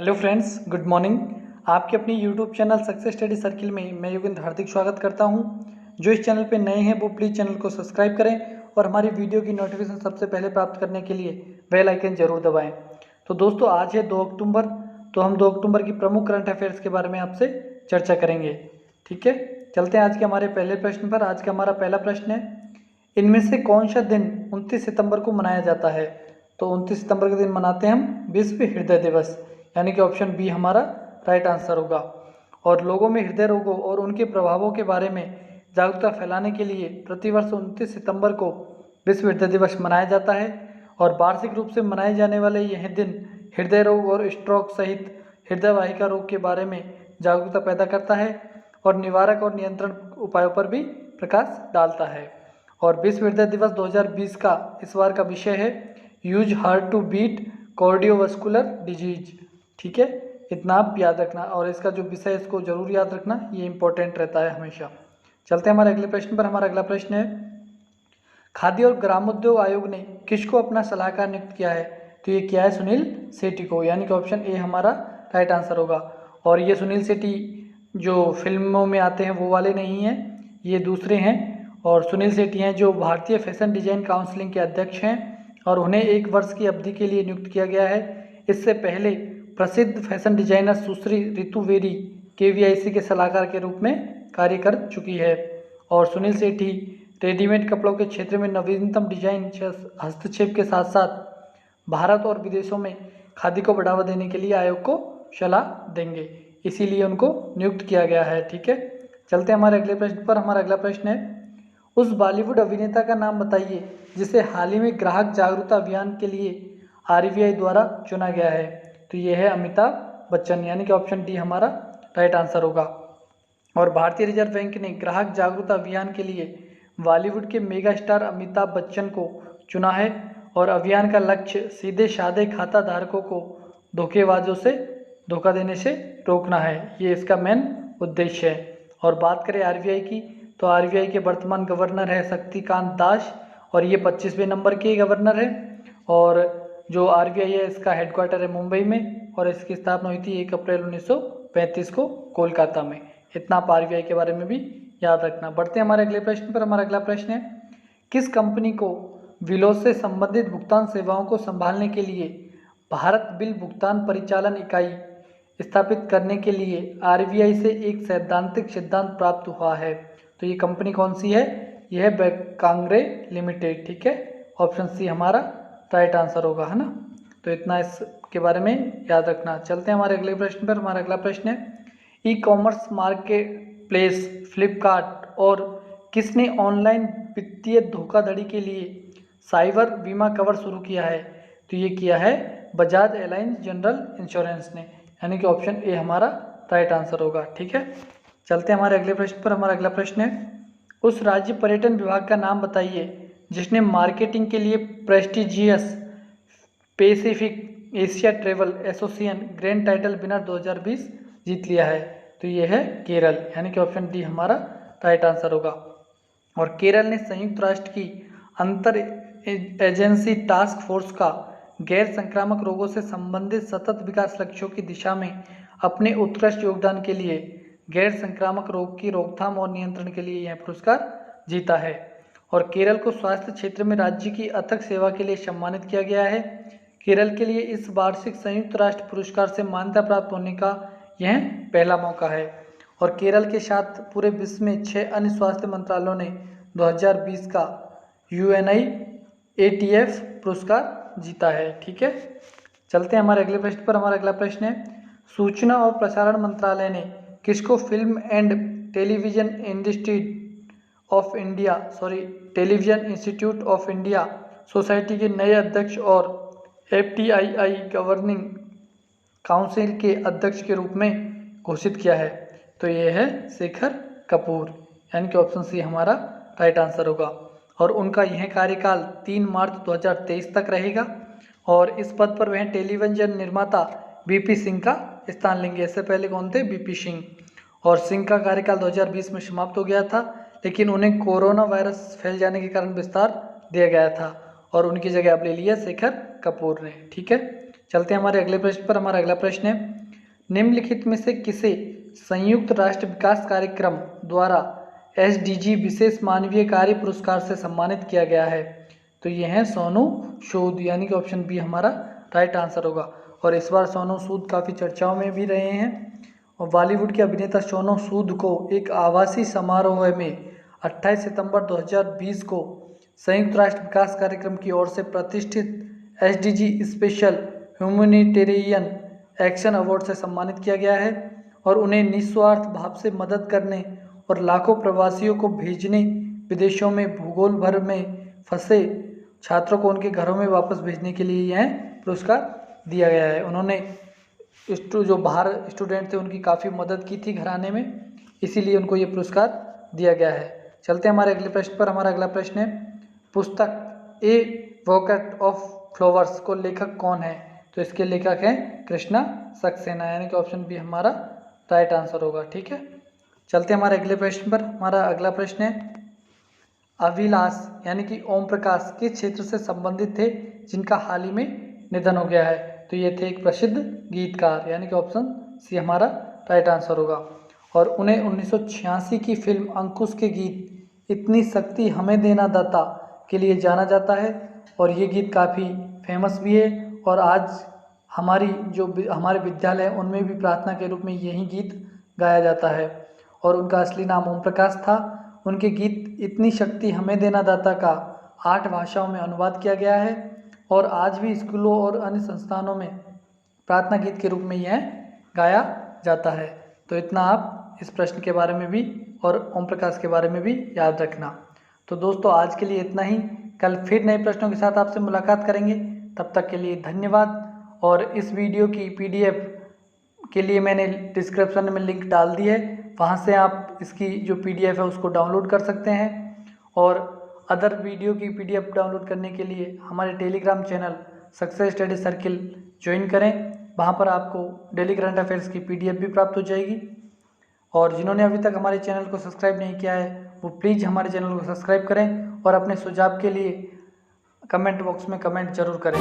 Hello friends, good morning. आपके अपनी YouTube channel success study circle में मैं योगेंद्र हार्दिक स्वागत करता हूं। जो इस चैनल पे नए हैं वो प्लीज़ चैनल को सब्सक्राइब करें और हमारी वीडियो की नोटिफिकेशन सबसे पहले प्राप्त करने के लिए बेल आइकन जरूर दबाएं। तो दोस्तों, आज है 2 अक्टूबर। तो हम 2 अक्टूबर की प्रमुख करंट अफेयर्स के बारे में आपसे चर्चा करेंगे। ठीक है, चलते हैं आज के हमारे पहले प्रश्न पर। आज का हमारा पहला प्रश्न है, इनमें से कौन सा दिन 29 सितंबर को मनाया जाता है? तो 29 सितंबर के दिन मनाते हैं हम विश्व हृदय दिवस, यानी कि ऑप्शन बी हमारा राइट आंसर होगा। और लोगों में हृदय रोगों और उनके प्रभावों के बारे में जागरूकता फैलाने के लिए प्रतिवर्ष 29 सितंबर को विश्व हृदय दिवस मनाया जाता है। और वार्षिक रूप से मनाए जाने वाले यह दिन हृदय रोग और स्ट्रोक सहित हृदय वाहिका रोग के बारे में जागरूकता पैदा करता है और निवारक और नियंत्रण उपायों पर भी प्रकाश डालता है। और विश्व हृदय दिवस 2020 का इस बार का विषय है use heart to beat cardiovascular disease. ठीक है, इतना आप याद रखना और इसका जो विषय है इसको जरूर याद रखना, ये इंपॉर्टेंट रहता है हमेशा। चलते हैं हमारे अगले प्रश्न पर। हमारा अगला प्रश्न है, खाद्य और ग्रामोद्योग आयोग ने किसको अपना सलाहकार नियुक्त किया है? तो ये किया है सुनील सेठी को, यानी कि ऑप्शन ए हमारा राइट आंसर होगा। और ये सुनील सेठी जो फिल्मों में आते हैं वो वाले नहीं हैं, ये दूसरे हैं। और सुनील सेठी हैं जो भारतीय फैशन डिजाइन काउंसिलिंग के अध्यक्ष हैं और उन्हें 1 वर्ष की अवधि के लिए नियुक्त किया गया है। इससे पहले प्रसिद्ध फैशन डिजाइनर सुश्री रितु बेरी KVIC के सलाहकार के रूप में कार्य कर चुकी है। और सुनील सेठी रेडीमेड कपड़ों के क्षेत्र में नवीनतम डिजाइन हस्तक्षेप के साथ साथ भारत और विदेशों में खादी को बढ़ावा देने के लिए आयोग को सलाह देंगे, इसीलिए उनको नियुक्त किया गया है। ठीक है, चलते हैं हमारे अगले प्रश्न पर। हमारा अगला प्रश्न है, उस बॉलीवुड अभिनेता का नाम बताइए जिसे हाल ही में ग्राहक जागरूकता अभियान के लिए RBI द्वारा चुना गया है। तो ये है अमिताभ बच्चन, यानी कि ऑप्शन डी हमारा राइट आंसर होगा। और भारतीय रिजर्व बैंक ने ग्राहक जागरूकता अभियान के लिए बॉलीवुड के मेगा स्टार अमिताभ बच्चन को चुना है। और अभियान का लक्ष्य सीधे साधे खाता धारकों को धोखेबाजों से धोखा देने से रोकना है, ये इसका मेन उद्देश्य है। और बात करें RBI की, तो RBI के वर्तमान गवर्नर है शक्तिकांत दास और ये 25वें नंबर के गवर्नर है। और जो RBI है इसका हेडक्वार्टर है मुंबई में और इसकी स्थापना हुई थी 1 अप्रैल 1935 को कोलकाता में। इतना आप RBI के बारे में भी याद रखना। बढ़ते हैं हमारे अगले प्रश्न पर। हमारा अगला प्रश्न है, किस कंपनी को बिलों से संबंधित भुगतान सेवाओं को संभालने के लिए भारत बिल भुगतान परिचालन इकाई स्थापित करने के लिए RBI से एक सैद्धांतिक सिद्धांत प्राप्त हुआ है? तो ये कंपनी कौन सी है? यह है कांग्रे लिमिटेड। ठीक है, ऑप्शन सी हमारा राइट आंसर होगा, है ना। तो इतना इसके बारे में याद रखना। चलते हैं हमारे अगले प्रश्न पर। हमारा अगला प्रश्न है, ई-कॉमर्स मार्केट प्लेस फ्लिपकार्ट और किसने ऑनलाइन वित्तीय धोखाधड़ी के लिए साइबर बीमा कवर शुरू किया है? तो ये किया है बजाज एलायंस जनरल इंश्योरेंस ने, यानी कि ऑप्शन ए हमारा राइट आंसर होगा। ठीक है, चलते हैं हमारे अगले प्रश्न पर। हमारा अगला प्रश्न है, उस राज्य पर्यटन विभाग का नाम बताइए जिसने मार्केटिंग के लिए prestigious Pacific Asia travel association grand title winner 2020 जीत लिया है। तो ये है केरल, यानी कि ऑप्शन डी हमारा राइट आंसर होगा। और केरल ने संयुक्त राष्ट्र की अंतर एजेंसी टास्क फोर्स का गैर संक्रामक रोगों से संबंधित सतत विकास लक्ष्यों की दिशा में अपने उत्कृष्ट योगदान के लिए गैर संक्रामक रोग की रोकथाम और नियंत्रण के लिए यह पुरस्कार जीता है। और केरल को स्वास्थ्य क्षेत्र में राज्य की अथक सेवा के लिए सम्मानित किया गया है। केरल के लिए इस वार्षिक संयुक्त राष्ट्र पुरस्कार से मान्यता प्राप्त होने का यह पहला मौका है। और केरल के साथ पूरे विश्व में 6 अन्य स्वास्थ्य मंत्रालयों ने 2020 का UNIATF पुरस्कार जीता है। ठीक है, चलते हैं हमारे अगले प्रश्न पर। हमारा अगला प्रश्न है, सूचना और प्रसारण मंत्रालय ने किसको film and television institute of India society के नए अध्यक्ष और FTII गवर्निंग काउंसिल के अध्यक्ष के रूप में घोषित किया है? तो ये है शेखर कपूर, यानी कि ऑप्शन सी हमारा राइट आंसर होगा। और उनका यह कार्यकाल 3 मार्च 2023 तक रहेगा। और इस पद पर वह टेलीविजन निर्माता BP सिंह का स्थान लेंगे। इससे पहले कौन थे? BP सिंह। और सिंह का कार्यकाल 2020 में समाप्त हो गया था, लेकिन उन्हें कोरोना वायरस फैल जाने के कारण विस्तार दिया गया था और उनकी जगह अब ले लिया शेखर कपूर ने। ठीक है, चलते हैं हमारे अगले प्रश्न पर। हमारा अगला प्रश्न है, निम्नलिखित में से किसे संयुक्त राष्ट्र विकास कार्यक्रम द्वारा SDG विशेष मानवीय कार्य पुरस्कार से सम्मानित किया गया है? तो ये हैं सोनू सूद, यानी कि ऑप्शन बी हमारा राइट आंसर होगा। और इस बार सोनू सूद काफ़ी चर्चाओं में भी रहे हैं। और बॉलीवुड के अभिनेता सोनू सूद को एक आभासी समारोह में 28 सितंबर 2020 को संयुक्त राष्ट्र विकास कार्यक्रम की ओर से प्रतिष्ठित SDG special humanitarian action award से सम्मानित किया गया है और उन्हें निस्वार्थ भाव से मदद करने और लाखों प्रवासियों को भेजने, विदेशों में भूगोल भर में फंसे छात्रों को उनके घरों में वापस भेजने के लिए यह पुरस्कार दिया गया है। उन्होंने जो बाहर स्टूडेंट थे उनकी काफ़ी मदद की थी घर आने में, इसीलिए उनको ये पुरस्कार दिया गया है। चलते हैं हमारे अगले प्रश्न पर। हमारा अगला प्रश्न है, पुस्तक ए बouquet ऑफ फ्लावर्स को लेखक कौन है? तो इसके लेखक हैं कृष्णा सक्सेना, यानी कि ऑप्शन बी हमारा राइट आंसर होगा। ठीक है, चलते हैं हमारे अगले प्रश्न पर। हमारा अगला प्रश्न है, अभिलाष यानी कि ओम प्रकाश किस क्षेत्र से संबंधित थे जिनका हाल ही में निधन हो गया है? तो ये थे एक प्रसिद्ध गीतकार, यानी कि ऑप्शन सी हमारा राइट आंसर होगा। और उन्हें 1986 की फिल्म अंकुश के गीत इतनी शक्ति हमें देना दाता के लिए जाना जाता है और ये गीत काफ़ी फेमस भी है और आज हमारे विद्यालय उनमें भी प्रार्थना के रूप में यही गीत गाया जाता है। और उनका असली नाम ओम प्रकाश था। उनके गीत इतनी शक्ति हमें देना दाता का 8 भाषाओं में अनुवाद किया गया है और आज भी स्कूलों और अन्य संस्थानों में प्रार्थना गीत के रूप में यह गाया जाता है। तो इतना आप इस प्रश्न के बारे में भी और ओम प्रकाश के बारे में भी याद रखना। तो दोस्तों आज के लिए इतना ही, कल फिर नए प्रश्नों के साथ आपसे मुलाकात करेंगे। तब तक के लिए धन्यवाद। और इस वीडियो की PDF के लिए मैंने डिस्क्रिप्शन में लिंक डाल दी है, वहाँ से आप इसकी जो PDF है उसको डाउनलोड कर सकते हैं। और अदर वीडियो की PDF डाउनलोड करने के लिए हमारे Telegram channel success study circle join करें, वहाँ पर आपको डेली करंट अफेयर्स की PDF भी प्राप्त हो जाएगी। और जिन्होंने अभी तक हमारे चैनल को सब्सक्राइब नहीं किया है वो प्लीज़ हमारे चैनल को सब्सक्राइब करें और अपने सुझाव के लिए कमेंट बॉक्स में कमेंट जरूर करें।